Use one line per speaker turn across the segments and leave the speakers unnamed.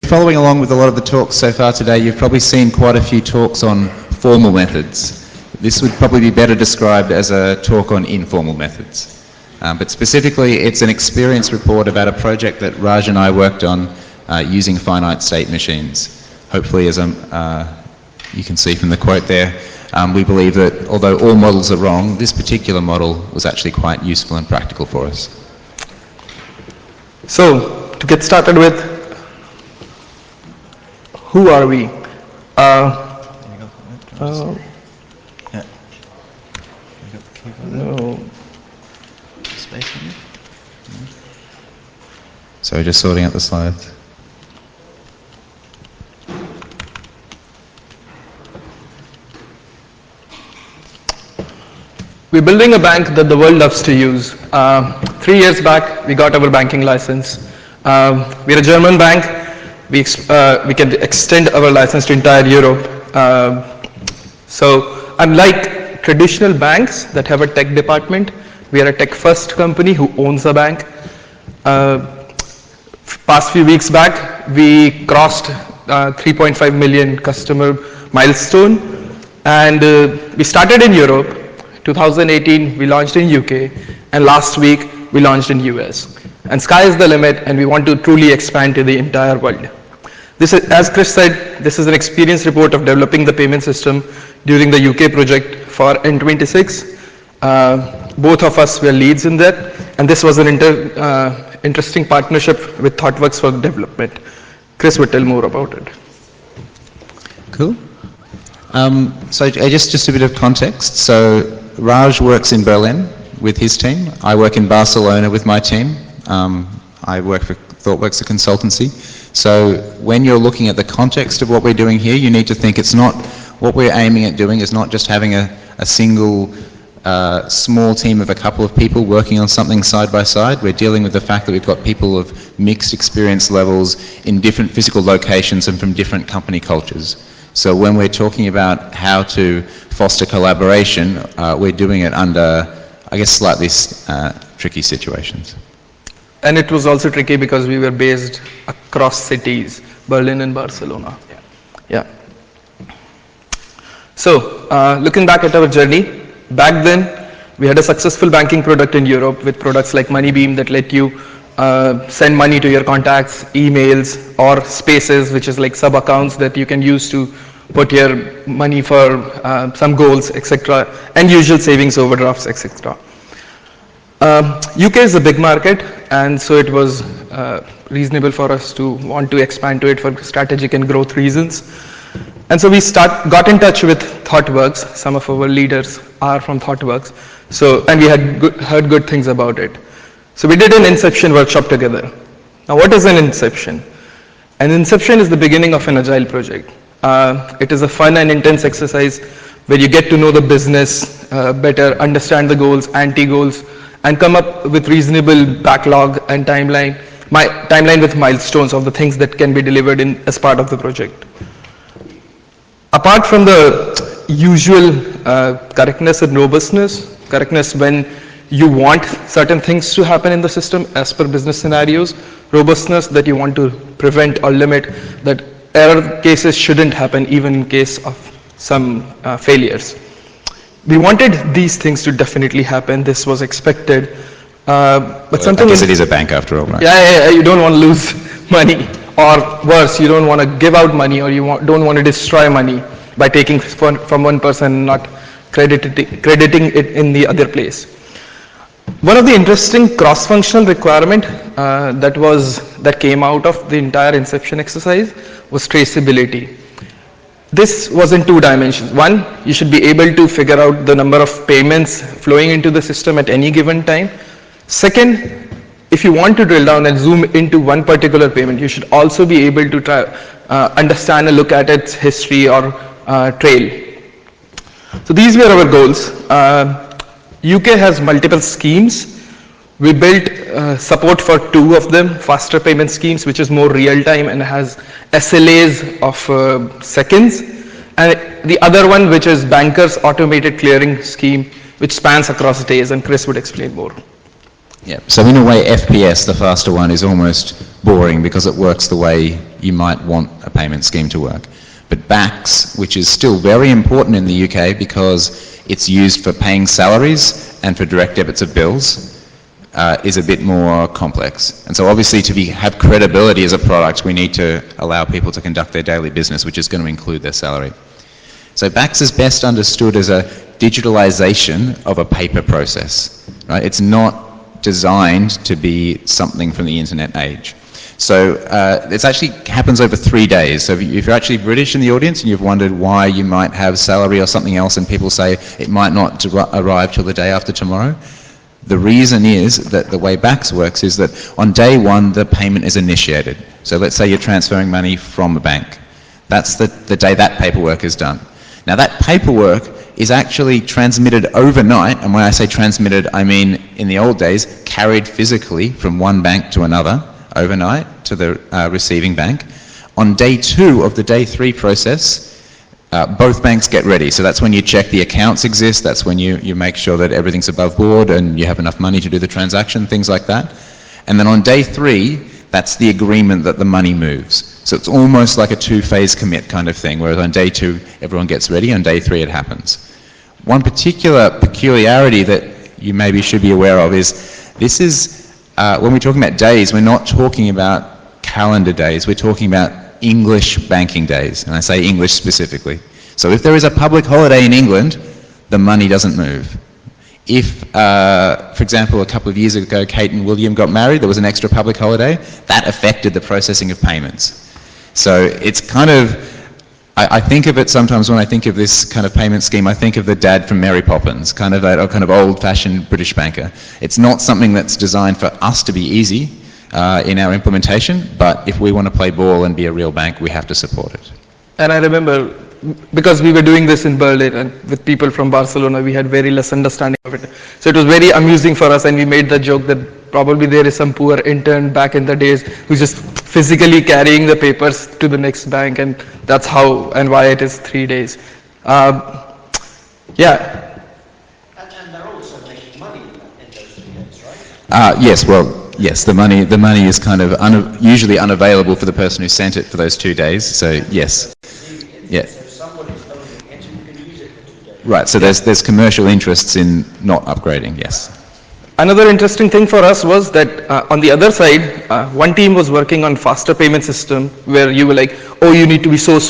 following along with a lot of the talks so far today, you've probably seen quite a few talks on formal methods. This would probably be better described as a talk on informal methods. But specifically, it's an experience report about a project that Raj and I worked on using finite-state machines. Hopefully, as you can see from the quote there, we believe that although all models are wrong, this particular model was actually quite useful and practical for us.
So, to get started with, who are we? No.
So just sorting out the slides.
We're building a bank that the world loves to use. 3 years back, we got our banking license. We're a German bank. We can extend our license to entire Europe. So unlike traditional banks that have a tech department, we are a tech-first company who owns a bank. Past few weeks back, we crossed 3.5 million customer milestone, and we started in Europe. 2018, we launched in UK, and last week, we launched in US. And sky is the limit, and we want to truly expand to the entire world. This is, as Chris said, this is an experience report of developing the payment system during the UK project for N26. Both of us were leads in that, and this was an interesting partnership with ThoughtWorks for development. Chris would tell more about it.
Cool. So just a bit of context. So Raj works in Berlin with his team. I work in Barcelona with my team. I work for ThoughtWorks, a consultancy. So when you're looking at the context of what we're doing here, you need to think it's not, what we're aiming at doing is not just having a single small team of a couple of people working on something side by side. We're dealing with the fact that we've got people of mixed experience levels in different physical locations and from different company cultures. So when we're talking about how to foster collaboration, we're doing it under, I guess, slightly tricky situations.
And it was also tricky because we were based across cities, Berlin and Barcelona. Yeah. So, looking back at our journey, back then, we had a successful banking product in Europe with products like MoneyBeam that let you send money to your contacts, emails, or Spaces, which is like sub-accounts that you can use to put your money for some goals, etc., and usual savings overdrafts, etc. UK is a big market, and so it was reasonable for us to want to expand to it for strategic and growth reasons. And so we got in touch with ThoughtWorks. Some of our leaders are from ThoughtWorks, and we had heard good things about it. So we did an Inception workshop together. Now, what is an Inception? An Inception is the beginning of an agile project. It is a fun and intense exercise where you get to know the business better, understand the goals, anti-goals, and come up with reasonable backlog and timeline with milestones of the things that can be delivered as part of the project. Apart from the usual correctness and robustness, correctness when you want certain things to happen in the system as per business scenarios, robustness that you want to prevent or limit that error cases shouldn't happen even in case of some failures. We wanted these things to definitely happen. This was expected. But something
I guess it is a bank after all, right?
Yeah, you don't want to lose money. Or worse, you don't want to give out money, or you don't want to destroy money by taking from one person and not crediting it in the other place. One of the interesting cross-functional requirement that came out of the entire Inception exercise was traceability. This was in 2 dimensions. One, you should be able to figure out the number of payments flowing into the system at any given time. Second, if you want to drill down and zoom into one particular payment, you should also be able to try, understand and look at its history or trail. So these were our goals. UK has multiple schemes. We built support for 2 of them, faster payment schemes, which is more real-time and has SLAs of seconds. And the other one, which is Bankers Automated Clearing Scheme, which spans across days, and Chris would explain more.
Yeah, so in a way, FPS, the faster one, is almost boring because it works the way you might want a payment scheme to work. But BACS, which is still very important in the UK because it's used for paying salaries and for direct debits of bills, is a bit more complex. And so obviously have credibility as a product, we need to allow people to conduct their daily business, which is going to include their salary. So BACS is best understood as a digitalization of a paper process, right? It's not designed to be something from the internet age. So it actually happens over 3 days. So if you're actually British in the audience and you've wondered why you might have salary or something else and people say it might not arrive till the day after tomorrow, the reason is that the way BACS works is that on day one the payment is initiated. So let's say you're transferring money from a bank. That's the day that paperwork is done. Now that paperwork is actually transmitted overnight, and when I say transmitted I mean in the old days carried physically from one bank to another overnight to the receiving bank. On day 2 of the day 3 process, both banks get ready. So that's when you check the accounts exist, that's when you make sure that everything's above board and you have enough money to do the transaction, things like that. And then on day 3, that's the agreement that the money moves. So it's almost like a 2-phase commit kind of thing, whereas on day 2 everyone gets ready, on day 3 it happens. One particular peculiarity that you maybe should be aware of is this is, when we're talking about days, we're not talking about calendar days, we're talking about English banking days, and I say English specifically. So if there is a public holiday in England, the money doesn't move. If, for example, a couple of years ago Kate and William got married, there was an extra public holiday, that affected the processing of payments. So it's kind of, I think of it sometimes when I think of this kind of payment scheme, I think of the dad from Mary Poppins, kind of a kind of old-fashioned British banker. It's not something that's designed for us to be easy in our implementation, but if we want to play ball and be a real bank, we have to support it.
And I remember, because we were doing this in Berlin and with people from Barcelona, we had very less understanding of it. So it was very amusing for us, and we made the joke that probably there is some poor intern back in the days who's just physically carrying the papers to the next bank, and that's how and why it is 3 days. Yeah.
And they're also making money in those 3 days, right?
Yes, well, yes, the money is kind of usually unavailable for the person who sent it for those 2 days, so yes. Yeah.
So somebody's owning it, you can use it for 2 days.
Right, so there's commercial interests in not upgrading, yes.
Another interesting thing for us was that on the other side, one team was working on faster payment system where you were like, oh, you need to be so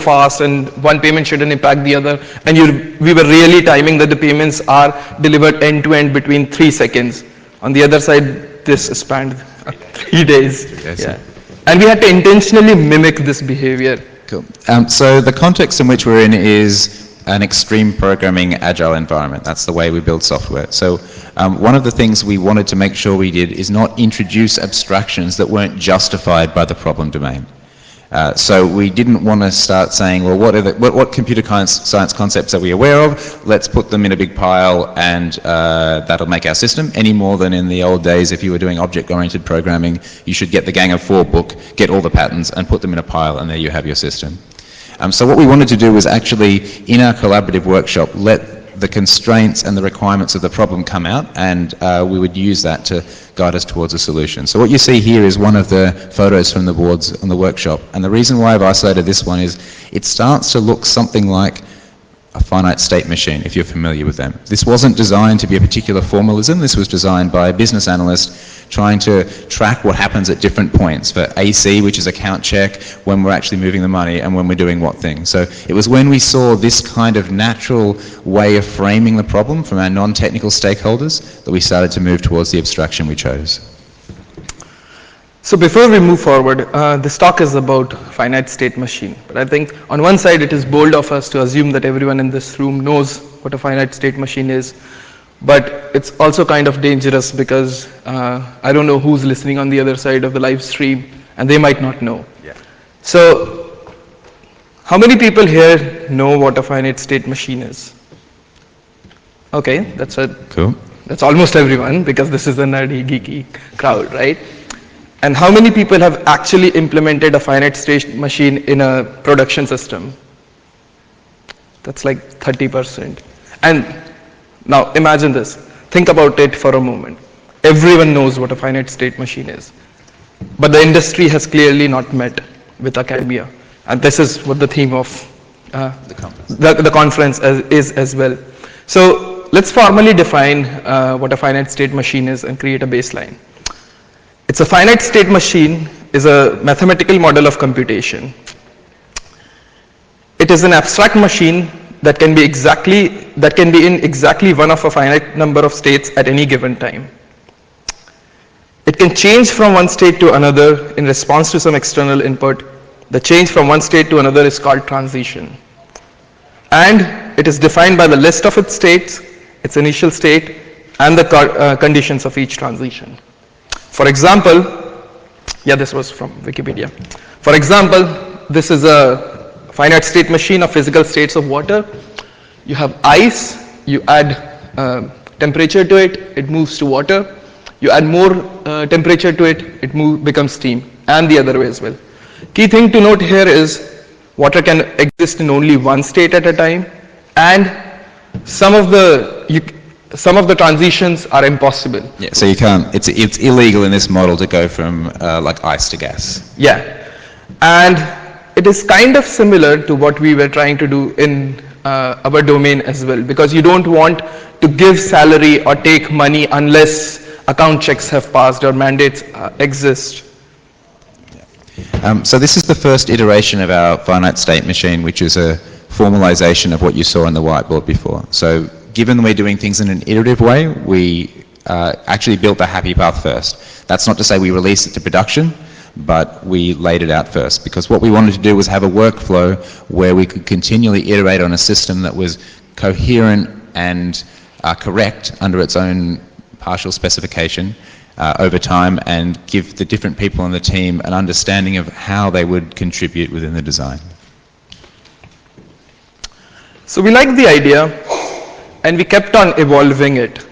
fast and one payment shouldn't impact the other. And we were really timing that the payments are delivered end to end between 3 seconds. On the other side, this spanned 3 days.
3 days,
yeah. And we had to intentionally mimic this behavior.
Cool. So the context in which we're in is an extreme programming agile environment. That's the way we build software. So one of the things we wanted to make sure we did is not introduce abstractions that weren't justified by the problem domain. So we didn't want to start saying, well, what computer science concepts are we aware of? Let's put them in a big pile and that'll make our system. Any more than in the old days, if you were doing object-oriented programming, you should get the Gang of 4 book, get all the patterns and put them in a pile, and there you have your system. So what we wanted to do was actually, in our collaborative workshop, let the constraints and the requirements of the problem come out, and we would use that to guide us towards a solution. So what you see here is one of the photos from the boards on the workshop, and the reason why I've isolated this one is it starts to look something like a finite-state machine, if you're familiar with them. This wasn't designed to be a particular formalism, this was designed by a business analyst trying to track what happens at different points for AC, which is account check, when we're actually moving the money and when we're doing what thing. So it was when we saw this kind of natural way of framing the problem from our non-technical stakeholders that we started to move towards the abstraction we chose.
So before we move forward, this talk is about finite-state machine. But I think on one side it is bold of us to assume that everyone in this room knows what a finite-state machine is. But it's also kind of dangerous because I don't know who's listening on the other side of the live stream, and they might not know.
Yeah.
So how many people here know what a finite-state machine is? Okay,
Cool.
That's almost everyone, because this is a nerdy, geeky crowd, right? And how many people have actually implemented a finite-state machine in a production system? That's like 30%. And now imagine this. Think about it for a moment. Everyone knows what a finite-state machine is. but the industry has clearly not met with academia. And this is what the theme of the conference is as well. So let's formally define what a finite state machine is and create a baseline. It's a finite state machine is a mathematical model of computation. It is an abstract machine that can be in exactly one of a finite number of states at any given time. It can change from one state to another in response to some external input. The change from one state to another is called transition. And it is defined by the list of its states, its initial state, and the conditions of each transition. For example, this was from Wikipedia. For example, this is a finite state machine of physical states of water. You have ice, you add temperature to it, it moves to water. You add more temperature to it, it becomes steam, and the other way as well. Key thing to note here is water can exist in only one state at a time, and some of the transitions are impossible.
Yeah, so you can't. It's illegal in this model to go from like ice to gas.
Yeah, and it is kind of similar to what we were trying to do in our domain as well, because you don't want to give salary or take money unless account checks have passed or mandates exist.
So this is the first iteration of our finite state machine, which is a formalization of what you saw on the whiteboard before. So given we're doing things in an iterative way, we actually built the happy path first. That's not to say we released it to production, but we laid it out first, because what we wanted to do was have a workflow where we could continually iterate on a system that was coherent and correct under its own partial specification over time, and give the different people on the team an understanding of how they would contribute within the design.
So we liked the idea, and we kept on evolving it.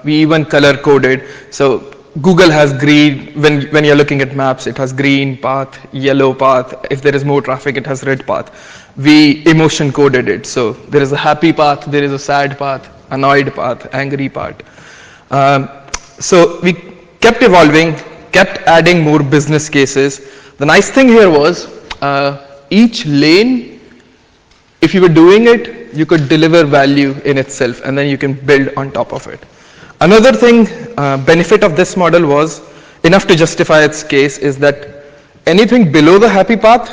We even color coded. So Google has green, when you're looking at maps, it has green path, yellow path. If there is more traffic, it has red path. We emotion coded it. So there is a happy path, there is a sad path, annoyed path, angry path. So we kept evolving, kept adding more business cases. The nice thing here was each lane, if you were doing it, you could deliver value in itself, and then you can build on top of it. Another thing, benefit of this model was enough to justify its case is that anything below the happy path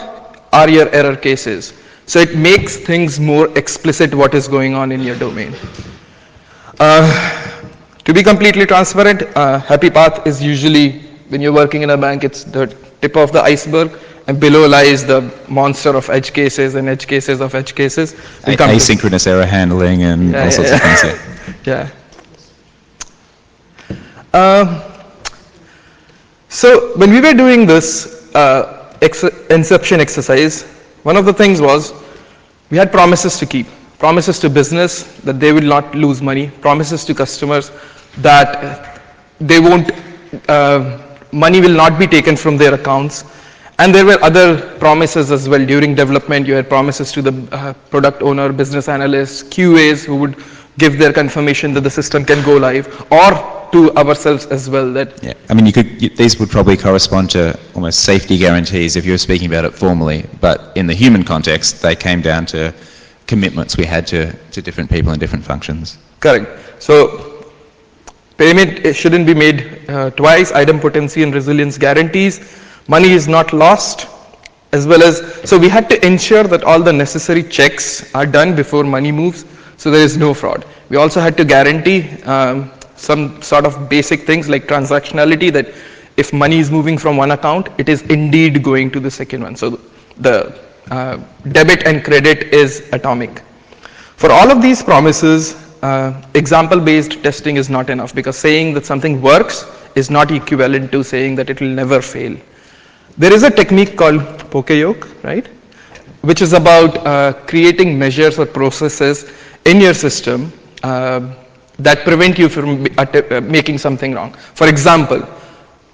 are your error cases. So it makes things more explicit what is going on in your domain. To be completely transparent, happy path is usually, when you're working in a bank, it's the tip of the iceberg, and below lies the monster of edge cases and edge cases of edge cases.
Asynchronous error handling and all sorts of things.
Yeah. So when we were doing this Inception exercise, one of the things was we had promises to keep. Promises to business that they will not lose money, promises to customers that they won't, money will not be taken from their accounts. And there were other promises as well. During development, you had promises to the product owner, business analysts, QAs who would give their confirmation that the system can go live, or to ourselves as well. That
yeah, I mean, these would probably correspond to almost safety guarantees if you were speaking about it formally, but in the human context, they came down to commitments we had to different people in different functions.
Correct. So payment shouldn't be made twice, idempotency and resilience guarantees, money is not lost, as well as, so we had to ensure that all the necessary checks are done before money moves, so there is no fraud. We also had to guarantee some sort of basic things like transactionality, that if money is moving from one account, it is indeed going to the second one. So the debit and credit is atomic. For all of these promises, example-based testing is not enough, because saying that something works is not equivalent to saying that it will never fail. There is a technique called poke-yoke, right, which is about creating measures or processes in your system that prevent you from making something wrong. For example,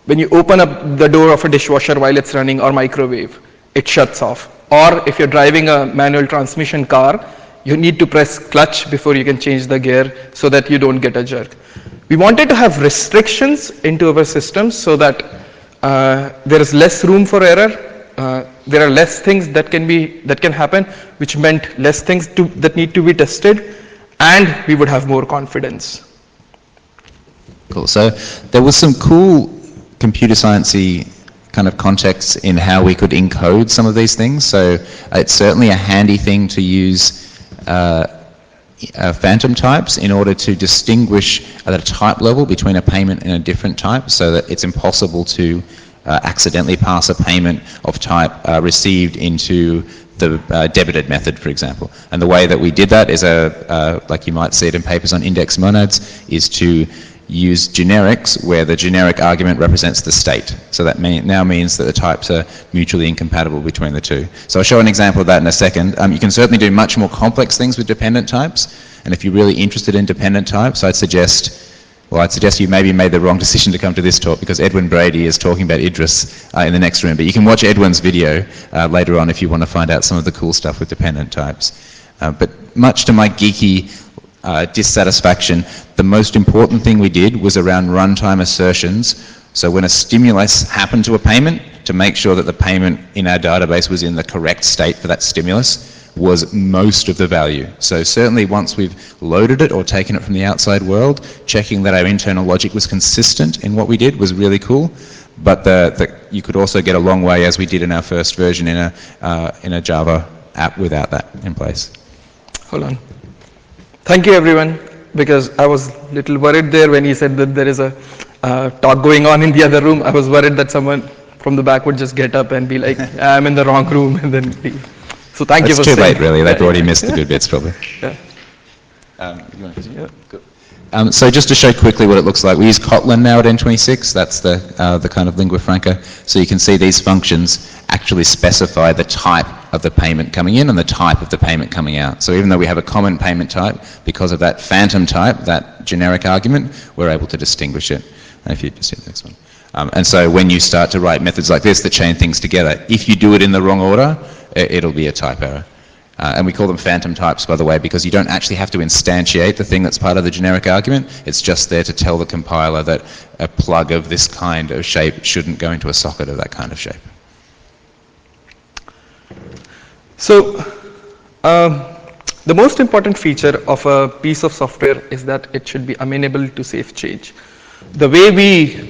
when you open up the door of a dishwasher while it's running, or microwave, it shuts off. Or if you're driving a manual transmission car, you need to press clutch before you can change the gear so that you don't get a jerk. We wanted to have restrictions into our systems so that there is less room for error. There are less things that can happen, which meant less things that need to be tested, and we would have more confidence.
Cool. So there was some cool computer sciencey kind of contexts in how we could encode some of these things. So it's certainly a handy thing to use phantom types in order to distinguish at a type level between a payment and a different type, so that it's impossible to accidentally pass a payment of type received into the debited method, for example. And the way that we did that is, like you might see it in papers on index monads, is to use generics where the generic argument represents the state. So that now means that the types are mutually incompatible between the two. So I'll show an example of that in a second. You can certainly do much more complex things with dependent types. And if you're really interested in dependent types, I'd suggest you maybe made the wrong decision to come to this talk, because Edwin Brady is talking about Idris in the next room. But you can watch Edwin's video later on if you want to find out some of the cool stuff with dependent types. But much to my geeky dissatisfaction, the most important thing we did was around runtime assertions. So when a stimulus happened to a payment, to make sure that the payment in our database was in the correct state for that stimulus was most of the value. So certainly once we've loaded it or taken it from the outside world, checking that our internal logic was consistent in what we did was really cool. But you could also get a long way, as we did in our first version, in a Java app without that in place.
Hold on. Thank you, everyone, because I was a little worried there when he said that there is a talk going on in the other room. I was worried that someone from the back would just get up and be like, I'm in the wrong room, and then leave. So thank you for saying.
It's too late, really. They've already missed the good bits, probably.
Yeah.
You want to continue? Yeah. Good. So just to show quickly what it looks like, we use Kotlin now at N26. That's the kind of lingua franca. So you can see these functions actually specify the type of the payment coming in and the type of the payment coming out. So even though we have a common payment type, because of that phantom type, that generic argument, we're able to distinguish it. And if you just see the next one. And so when you start to write methods like this that chain things together, if you do it in the wrong order, it'll be a type error. And we call them phantom types, by the way, because you don't actually have to instantiate the thing that's part of the generic argument. It's just there to tell the compiler that a plug of this kind of shape shouldn't go into a socket of that kind of shape.
So the most important feature of a piece of software is that it should be amenable to safe change. The way we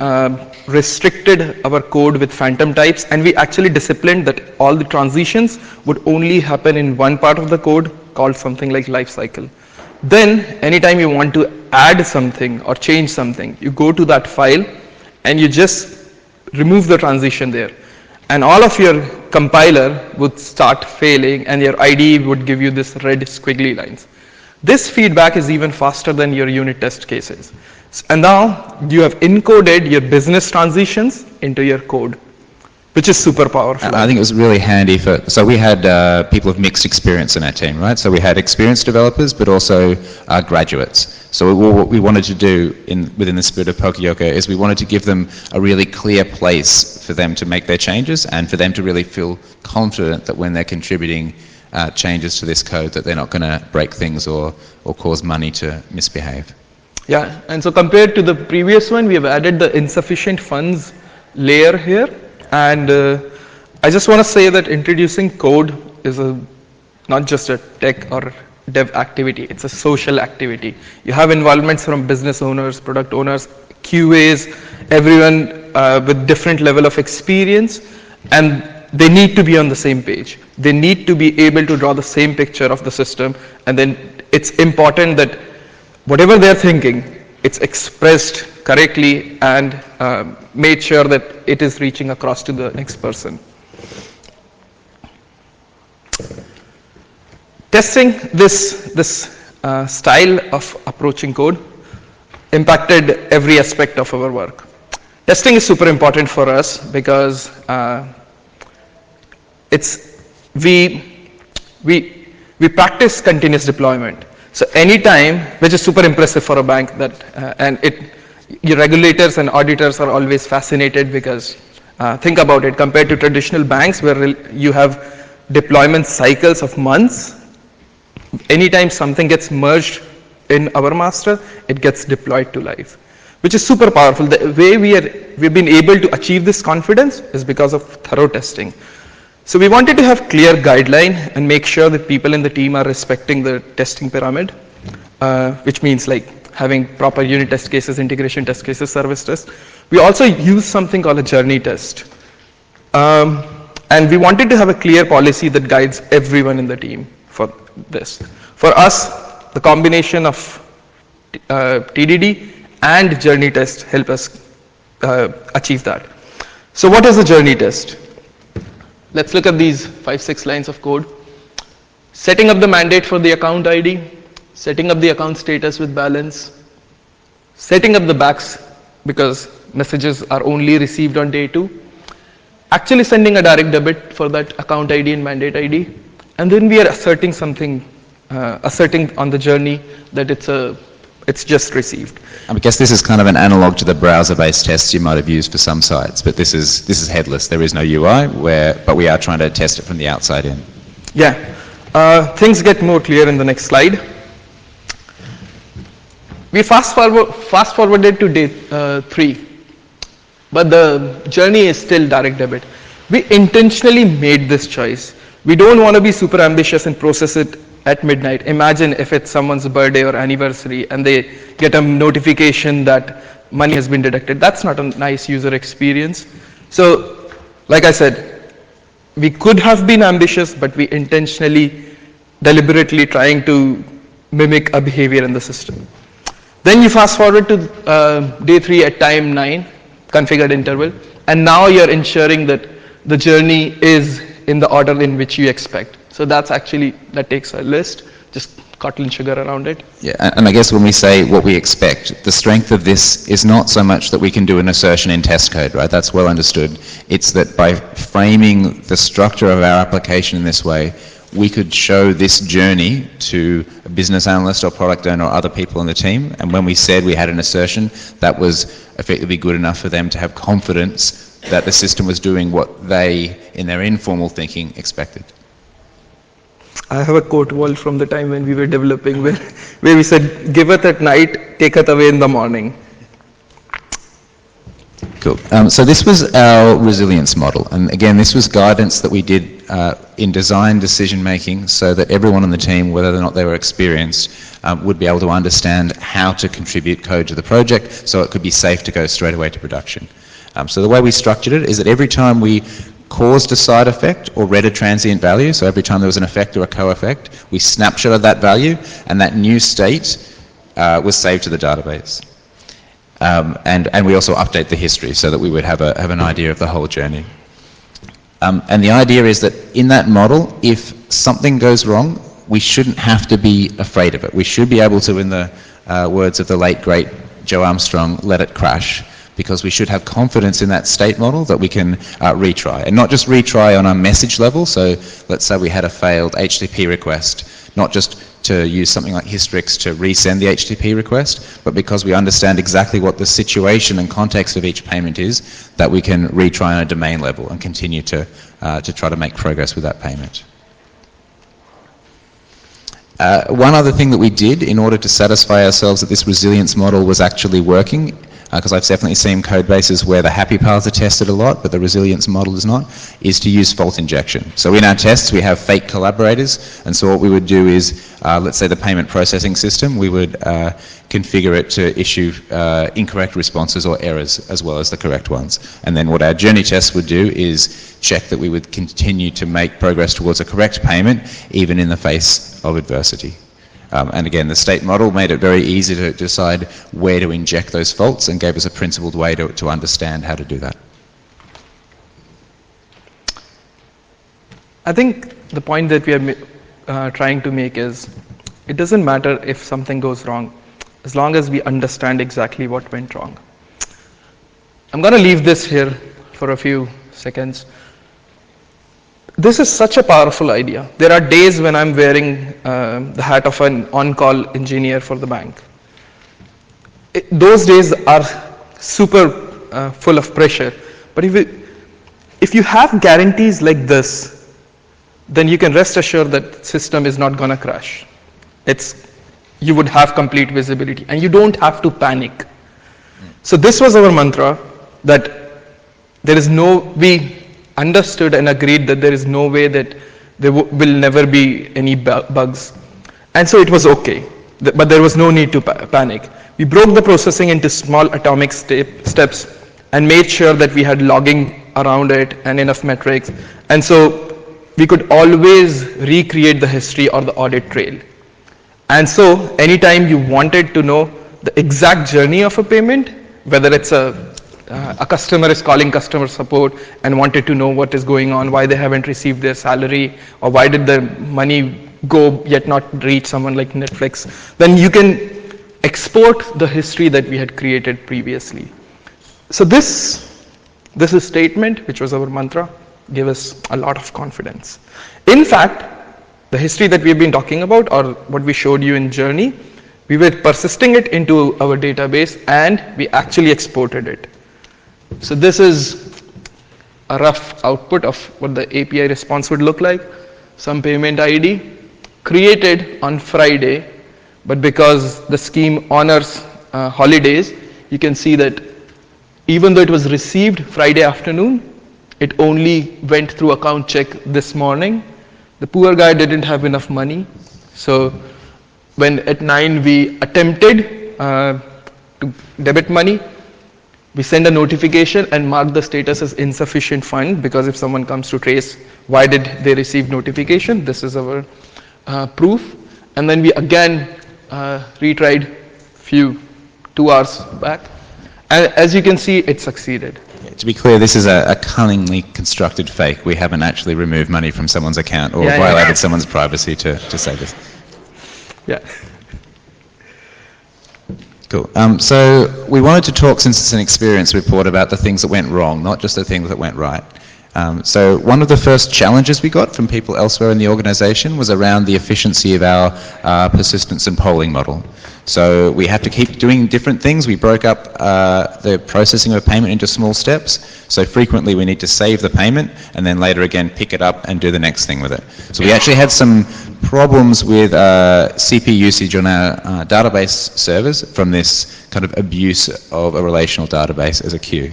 restricted our code with phantom types, and we actually disciplined that all the transitions would only happen in one part of the code called something like lifecycle. Then anytime you want to add something or change something, you go to that file and you just remove the transition there. And all of your compiler would start failing, and your IDE would give you this red squiggly lines. This feedback is even faster than your unit test cases. And now you have encoded your business transitions into your code, which is super powerful.
I think it was really handy so we had people of mixed experience in our team, right? So we had experienced developers, but also graduates. So what we wanted to do within the spirit of Poka-Yoke is we wanted to give them a really clear place for them to make their changes, and for them to really feel confident that when they're contributing changes to this code, that they're not going to break things or cause money to misbehave.
Yeah, and so compared to the previous one, we have added the insufficient funds layer here. And I just want to say that introducing code is not just a tech or dev activity, it's a social activity. You have involvements from business owners, product owners, QAs, everyone with different level of experience, and they need to be on the same page. They need to be able to draw the same picture of the system, and then it's important that whatever they're thinking, it's expressed correctly and made sure that it is reaching across to the next person. Testing this style of approaching code impacted every aspect of our work. Testing is super important for us because we practice continuous deployment. So anytime, which is super impressive for a bank, your regulators and auditors are always fascinated because think about it, compared to traditional banks where you have deployment cycles of months, anytime something gets merged in our master, it gets deployed to live, which is super powerful. The way we are we've been able to achieve this confidence is because of thorough testing. So we wanted to have clear guideline and make sure that people in the team are respecting the testing pyramid, which means like having proper unit test cases, integration test cases, service tests. We also use something called a journey test. And we wanted to have a clear policy that guides everyone in the team for this. For us, the combination of TDD and journey test help us achieve that. So what is the journey test? Let's look at these 5-6 lines of code. Setting up the mandate for the account ID, setting up the account status with balance, setting up the backs because messages are only received on day 2, actually sending a direct debit for that account ID and mandate ID, and then we are asserting something, asserting on the journey that it's just received.
I guess this is kind of an analog to the browser-based tests you might have used for some sites, but this is headless. There is no UI, but we are trying to test it from the outside in.
Yeah, things get more clear in the next slide. We fast forwarded to day 3, but the journey is still direct debit. We intentionally made this choice. We don't want to be super ambitious and process it at midnight. Imagine if it's someone's birthday or anniversary and they get a notification that money has been deducted. That's not a nice user experience. So, like I said, we could have been ambitious, but we intentionally, deliberately trying to mimic a behavior in the system. Then you fast forward to day 3 at time 9, configured interval, and now you're ensuring that the journey is in the order in which you expect. So that takes a list, just Kotlin sugar around it.
Yeah, and I guess when we say what we expect, the strength of this is not so much that we can do an assertion in test code, right? That's well understood. It's that by framing the structure of our application in this way, we could show this journey to a business analyst or product owner or other people on the team. And when we said we had an assertion, that was effectively good enough for them to have confidence that the system was doing what they, in their informal thinking, expected.
I have a quote wall from the time when we were developing where we said, giveth at night, taketh away in the morning.
Cool. So this was our resilience model. And again, this was guidance that we did in design decision making so that everyone on the team, whether or not they were experienced, would be able to understand how to contribute code to the project so it could be safe to go straight away to production. So the way we structured it is that every time we caused a side effect or read a transient value, so every time there was an effect or a co-effect, we snapshotted that value and that new state was saved to the database. And we also update the history so that we would have an idea of the whole journey. And the idea is that in that model, if something goes wrong, we shouldn't have to be afraid of it. We should be able to, in the words of the late, great Joe Armstrong, let it crash, because we should have confidence in that state model that we can retry. And not just retry on a message level, so let's say we had a failed HTTP request, not just to use something like Hystrix to resend the HTTP request, but because we understand exactly what the situation and context of each payment is, that we can retry on a domain level and continue to try to make progress with that payment. One other thing that we did in order to satisfy ourselves that this resilience model was actually working, because I've definitely seen code bases where the happy paths are tested a lot, but the resilience model is not, is to use fault injection. So in our tests, we have fake collaborators, and so what we would do is, let's say the payment processing system, we would configure it to issue incorrect responses or errors as well as the correct ones. And then what our journey tests would do is check that we would continue to make progress towards a correct payment, even in the face of adversity. And again, the state model made it very easy to decide where to inject those faults and gave us a principled way to understand how to do that.
I think the point that we are trying to make is, it doesn't matter if something goes wrong, as long as we understand exactly what went wrong. I'm going to leave this here for a few seconds. This is such a powerful idea. There are days when I'm wearing the hat of an on-call engineer for the bank. Those days are super full of pressure. But if you have guarantees like this, then you can rest assured that system is not going to crash. You would have complete visibility and you don't have to panic. So this was our mantra. that we understood and agreed that there is no way that there will never be any bugs. And so it was okay, but there was no need to panic. We broke the processing into small atomic steps and made sure that we had logging around it and enough metrics. And so we could always recreate the history or the audit trail. And so anytime you wanted to know the exact journey of a payment, whether it's a customer is calling customer support and wanted to know what is going on, why they haven't received their salary, or why did the money go yet not reach someone like Netflix, then you can export the history that we had created previously. So this is statement, which was our mantra, gave us a lot of confidence. In fact, the history that we've been talking about, or what we showed you in Journey, we were persisting it into our database and we actually exported it. So this is a rough output of what the API response would look like. Some payment ID created on Friday, but because the scheme honors holidays, you can see that even though it was received Friday afternoon, it only went through account check this morning. The poor guy didn't have enough money. So when at 9 we attempted to debit money, we send a notification and mark the status as insufficient fund, because if someone comes to trace why did they receive notification, this is our proof. And then we again retried 2 hours back. And as you can see, it succeeded.
To be clear, this is a cunningly constructed fake. We haven't actually removed money from someone's account or violated someone's privacy to say this.
Yeah.
Cool. So we wanted to talk, since it's an experience report, about the things that went wrong, not just the things that went right. So one of the first challenges we got from people elsewhere in the organization was around the efficiency of our persistence and polling model. So we had to keep doing different things. We broke up the processing of a payment into small steps. So frequently we need to save the payment and then later again pick it up and do the next thing with it. So we actually had some problems with CPU usage on our database servers from this kind of abuse of a relational database as a queue.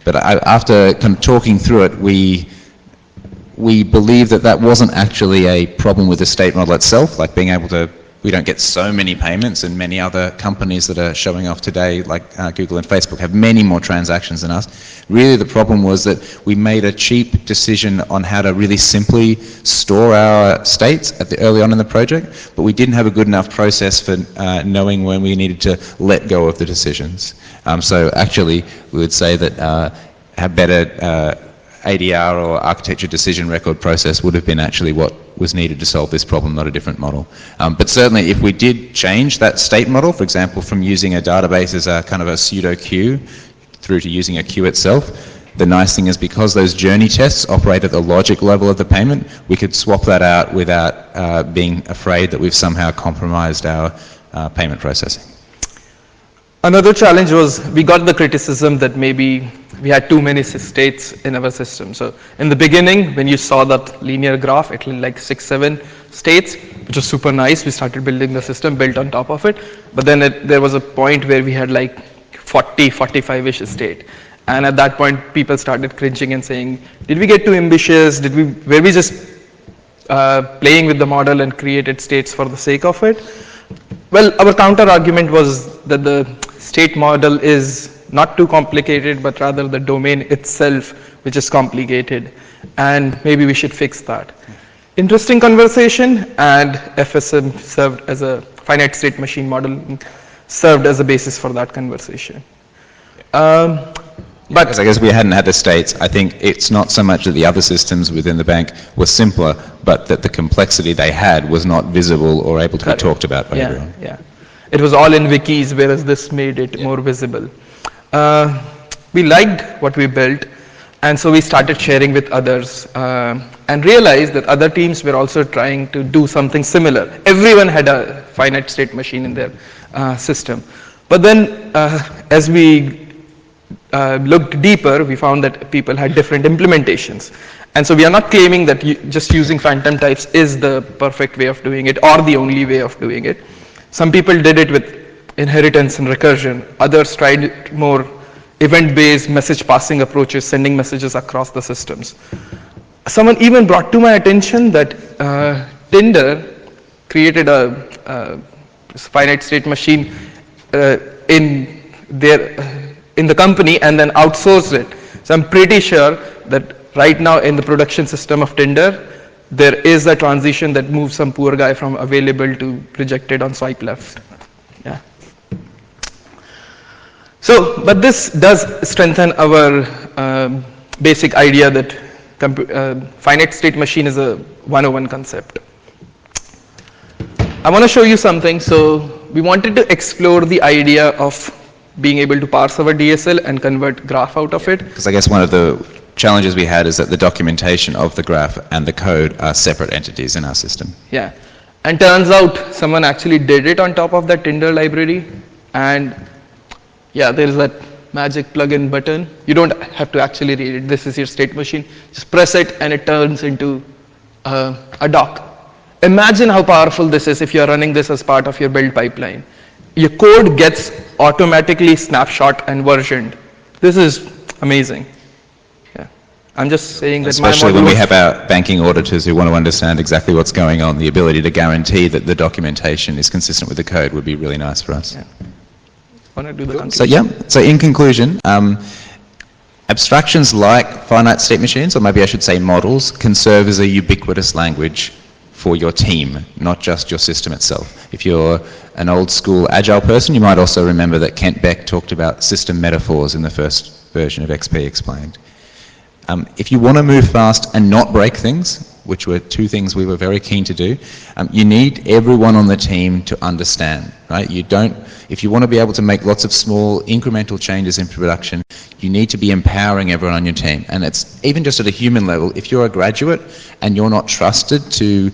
But after kind of talking through it, we believe that wasn't actually a problem with the state model itself, like being able to, we don't get so many payments, and many other companies that are showing off today, like Google and Facebook, have many more transactions than us. Really the problem was that we made a cheap decision on how to really simply store our states early on in the project, but we didn't have a good enough process for knowing when we needed to let go of the decisions. So actually we would say that a better ADR or architecture decision record process would have been actually what was needed to solve this problem, not a different model. But certainly if we did change that state model, for example, from using a database as a kind of a pseudo queue through to using a queue itself, the nice thing is because those journey tests operate at the logic level of the payment, we could swap that out without being afraid that we've somehow compromised our payment processing.
Another challenge was we got the criticism that maybe we had too many states in our system. So in the beginning, when you saw that linear graph, it had like 6-7 states, which was super nice. We started building the system built on top of it. But then there was a point where we had like 40, 45-ish state. And at that point, people started cringing and saying, did we get too ambitious? Were we just playing with the model and created states for the sake of it? Well, our counter argument was that the state model is not too complicated, but rather the domain itself, which is complicated. And maybe we should fix that. Interesting conversation, and FSM served as a finite-state machine model, served as a basis for that conversation.
But I guess we hadn't had the states. I think it's not so much that the other systems within the bank were simpler, but that the complexity they had was not visible or able to be talked about by everyone.
Yeah. It was all in wikis, whereas this made it more visible. We liked what we built, and so we started sharing with others and realized that other teams were also trying to do something similar. Everyone had a finite state machine in their system. But then as we looked deeper, we found that people had different implementations. And so we are not claiming that just using phantom types is the perfect way of doing it or the only way of doing it. Some people did it with inheritance and recursion. Others tried it more event-based message passing approaches, sending messages across the systems. Someone even brought to my attention that Tinder created a finite-state machine in the company and then outsourced it. So I'm pretty sure that right now in the production system of Tinder, there is a transition that moves some poor guy from available to rejected on swipe left. Yeah. So, but this does strengthen our basic idea that finite state machine is a 101 concept. I want to show you something. So we wanted to explore the idea of being able to parse our DSL and convert graph out of it.
Because I guess one of the challenges we had is that the documentation of the graph and the code are separate entities in our system.
Yeah, and turns out someone actually did it on top of that Tinder library, and yeah, there is that magic plugin button. You don't have to actually read it. This is your state machine. Just press it and it turns into a doc. Imagine how powerful this is if you're running this as part of your build pipeline. Your code gets automatically snapshot and versioned. This is amazing. Yeah, I'm just saying that
especially when we have our banking auditors who want to understand exactly what's going on, the ability to guarantee that the documentation is consistent with the code would be really nice for us.
Yeah. Want to do the conclusion?
So yeah, so in conclusion, abstractions like finite state machines, or maybe I should say models, can serve as a ubiquitous language for your team, not just your system itself. If you're an old school agile person, you might also remember that Kent Beck talked about system metaphors in the first version of XP Explained. If you want to move fast and not break things, which were two things we were very keen to do, you need everyone on the team to understand, right? If you want to be able to make lots of small incremental changes in production, you need to be empowering everyone on your team. And it's even just at a human level, if you're a graduate and you're not trusted to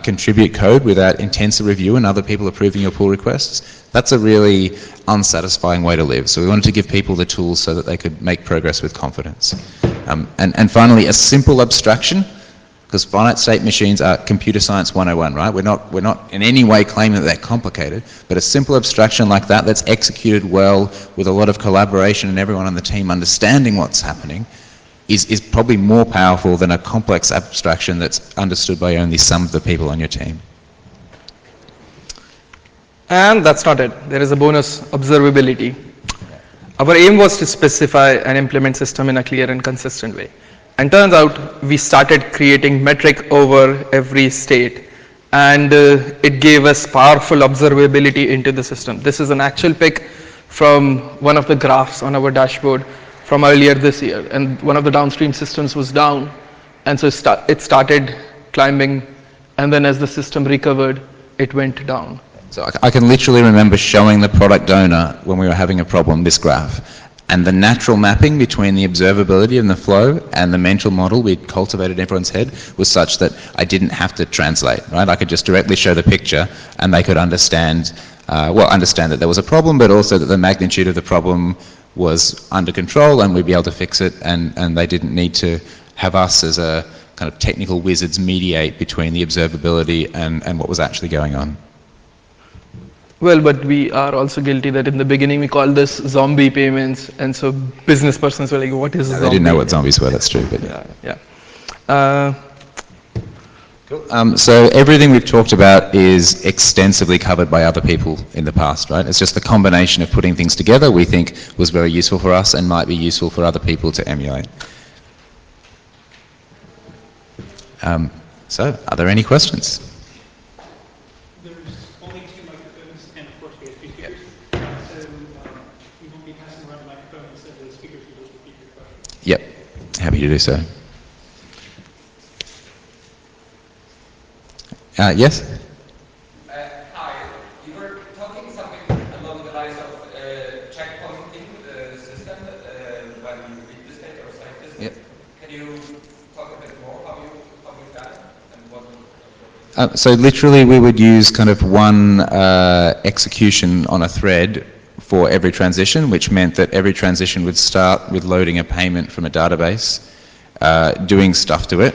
contribute code without intensive review and other people approving your pull requests, that's a really unsatisfying way to live. So we wanted to give people the tools so that they could make progress with confidence. And finally, a simple abstraction, because finite state machines are computer science 101, right? We're not in any way claiming that they're complicated, but a simple abstraction like that that's executed well with a lot of collaboration and everyone on the team understanding what's happening is probably more powerful than a complex abstraction that's understood by only some of the people on your team.
And that's not it. There is a bonus, observability. Our aim was to specify and implement system in a clear and consistent way. And turns out we started creating metric over every state, and it gave us powerful observability into the system. This is an actual pic from one of the graphs on our dashboard from earlier this year, and one of the downstream systems was down, and so it started climbing, and then as the system recovered, it went down.
So I can literally remember showing the product owner when we were having a problem this graph, and the natural mapping between the observability and the flow and the mental model we'd cultivated in everyone's head was such that I didn't have to translate, right? I could just directly show the picture and they could understand that there was a problem, but also that the magnitude of the problem was under control and we'd be able to fix it, and they didn't need to have us as a kind of technical wizards mediate between the observability and what was actually going on.
Well, but we are also guilty that in the beginning we called this zombie payments, and so business persons were like, what is zombie?
They didn't know what zombies were, that's true. But
yeah.
Cool. So everything we've talked about is extensively covered by other people in the past, right? It's just the combination of putting things together we think was very useful for us and might be useful for other people to emulate. So, are there any questions?
There's only 2 microphones and of course we have 2 speakers. So we won't be passing around the microphone, instead the speakers will just repeat your question.
Yep, happy to do so. Yes?
Hi, you were talking something along the lines of checkpointing the system when you read the state or cite the state.
Yep.
Can you talk a bit more how you've done it and what?
So literally we would use kind of one execution on a thread for every transition, which meant that every transition would start with loading a payment from a database, doing stuff to it,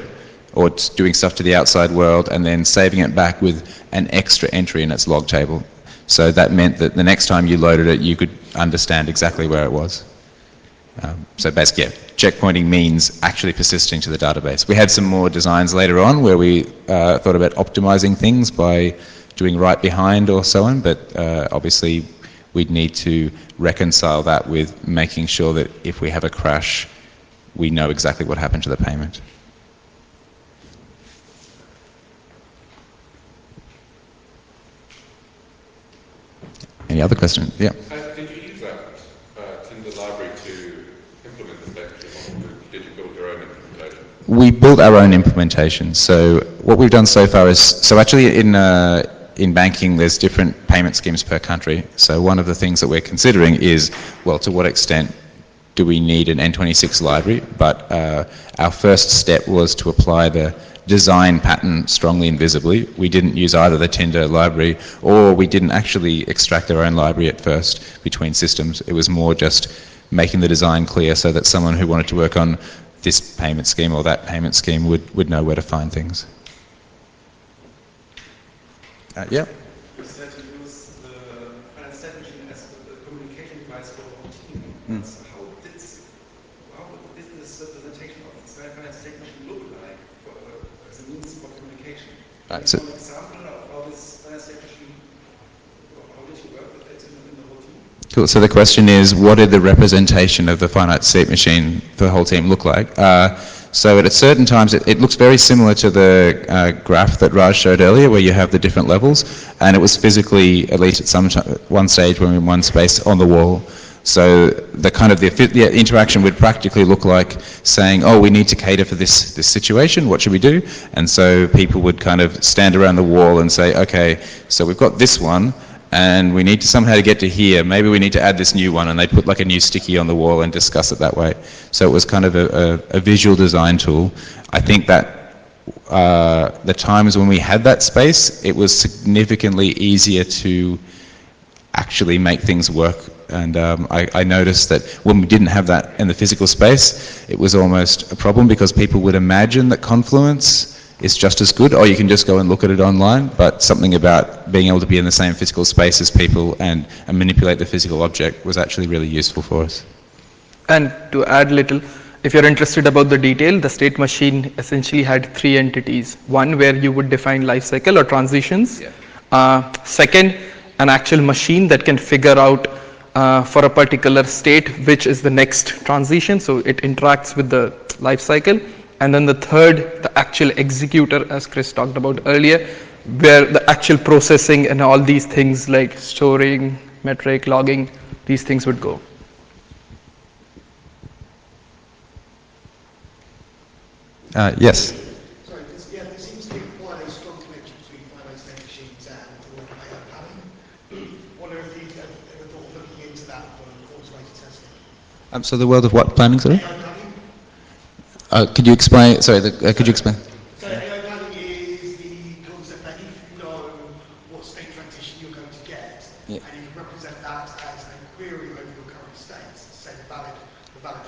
or doing stuff to the outside world, and then saving it back with an extra entry in its log table. So that meant that the next time you loaded it, you could understand exactly where it was. So basically, yeah, checkpointing means actually persisting to the database. We had some more designs later on where we thought about optimizing things by doing right behind or so on, but obviously we'd need to reconcile that with making sure that if we have a crash, we know exactly what happened to the payment. Any other questions? Yeah.
Did you use that Tinder library to implement the state machine model? Did you build your own implementation?
We built our own implementation. So what we've done so far is, so actually in banking there's different payment schemes per country. So one of the things that we're considering is, well, to what extent do we need an N26 library? But our first step was to apply the design pattern strongly and visibly. We didn't use either the Tinder library, or we didn't actually extract our own library at first between systems. It was more just making the design clear so that someone who wanted to work on this payment scheme or that payment scheme would know where to find things. Yeah?
You said you use the Finite-State Machine as the communication device for the whole team. So how did this representation of the Finite-State Machine look like as a means for communication?
So,
an example of how this Finite-State Machine, how did you work with it in the whole team?
cool. So the question is, what did the representation of the Finite-State Machine for the whole team look like? So at certain times, it looks very similar to the graph that Raj showed earlier, where you have the different levels, and it was physically, at least at one stage when we were in one space, on the wall. So the kind of the interaction would practically look like saying, oh, we need to cater for this situation, what should we do? And so people would kind of stand around the wall and say, okay, so we've got this one, and we need to somehow get to here, maybe we need to add this new one, and they put like a new sticky on the wall and discuss it that way. So it was kind of a visual design tool. I think that the times when we had that space, it was significantly easier to actually make things work. And I noticed that when we didn't have that in the physical space, it was almost a problem because people would imagine that Confluence is just as good, or you can just go and look at it online, but something about being able to be in the same physical space as people and manipulate the physical object was actually really useful for us.
And to add little, if you're interested about the detail, the state machine essentially had three entities. One where you would define lifecycle or transitions. Yeah. Second, an actual machine that can figure out for a particular state which is the next transition, so it interacts with the lifecycle. And then the third, the actual executor, as Chris talked about earlier, where the actual processing and all these things like storing, metric, logging, these things would go.
Yes?
Sorry, there seems to be quite a strong connection between Finite-State Machines and the AI planning. I wonder if you've ever thought of looking into that for automated testing.
So the world of what planning, sorry?
AI planning?
Could you explain? Sorry, could you explain?
So AI planning is the concept that if you know what state transition you're going to get, and you can represent that as a query over your current states, say the valid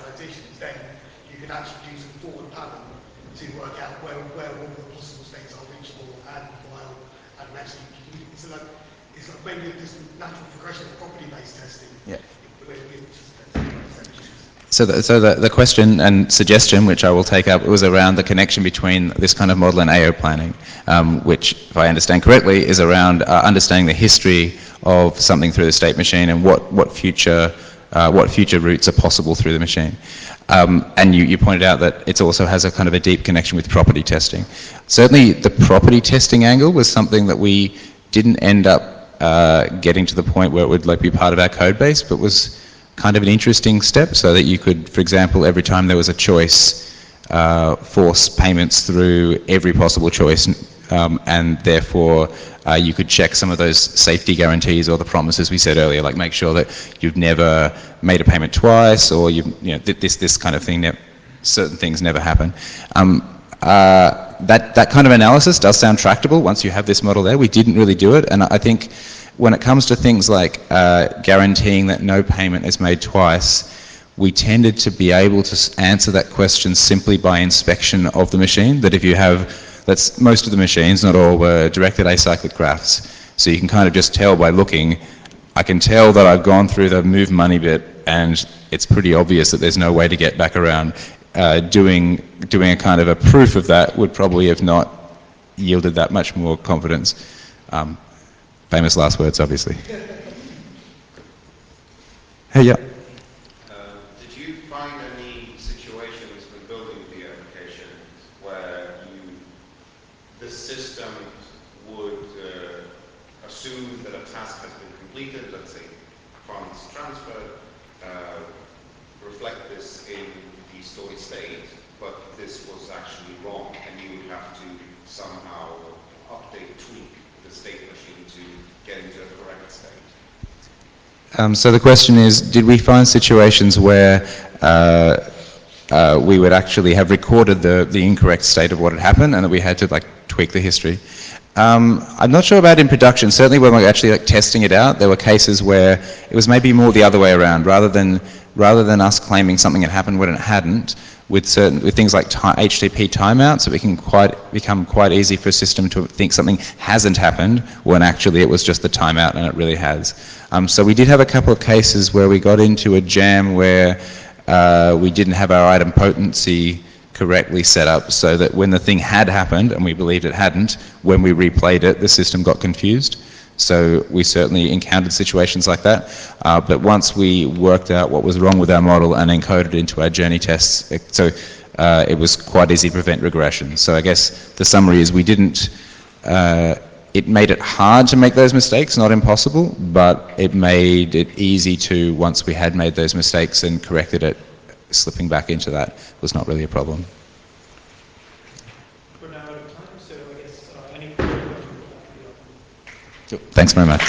transitions, then you can actually use a forward pattern to work out where all the possible states are reachable and while and actually it's like maybe this natural progression of property-based testing. Yeah.
So the question and suggestion, which I will take up, was around the connection between this kind of model and AO planning, which, if I understand correctly, is around understanding the history of something through the state machine and what future routes are possible through the machine. And you pointed out that it also has a kind of a deep connection with property testing. Certainly, the property testing angle was something that we didn't end up getting to the point where it would like be part of our code base, but was kind of an interesting step, so that you could, for example, every time there was a choice, force payments through every possible choice, and therefore you could check some of those safety guarantees or the promises we said earlier, like make sure that you've never made a payment twice, or this kind of thing, certain things never happen. That kind of analysis does sound tractable once you have this model there. We didn't really do it, and I think when it comes to things like guaranteeing that no payment is made twice, we tended to be able to answer that question simply by inspection of the machine. That if you have, most of the machines, not all, were directed acyclic graphs. So you can kind of just tell by looking, I can tell that I've gone through the move money bit and it's pretty obvious that there's no way to get back around. Doing a kind of a proof of that would probably have not yielded that much more confidence. Famous last words, obviously. Hey, yeah.
Did you find any situations when building the application where the system would assume that a task has been completed, let's say funds transferred, reflect this in the stored state, but this was actually wrong, and you would have to somehow update, tweak the state machine to get into a correct state?
So the question is, did we find situations where we would actually have recorded the incorrect state of what had happened and that we had to tweak the history? I'm not sure about in production. Certainly when we were actually testing it out, there were cases where it was maybe more the other way around. Rather than us claiming something had happened when it hadn't, with things like HTTP timeouts, it become quite easy for a system to think something hasn't happened when actually it was just the timeout and it really has. So we did have a couple of cases where we got into a jam where we didn't have our item potency correctly set up, so that when the thing had happened and we believed it hadn't, when we replayed it, the system got confused. So we certainly encountered situations like that, but once we worked out what was wrong with our model and encoded it into our journey tests, it was quite easy to prevent regression. So I guess the summary is we didn't, it made it hard to make those mistakes, not impossible, but it made it easy to, once we had made those mistakes and corrected it, slipping back into that was not really a problem.
We're now out of time, so I guess any further questions?
Thanks very much.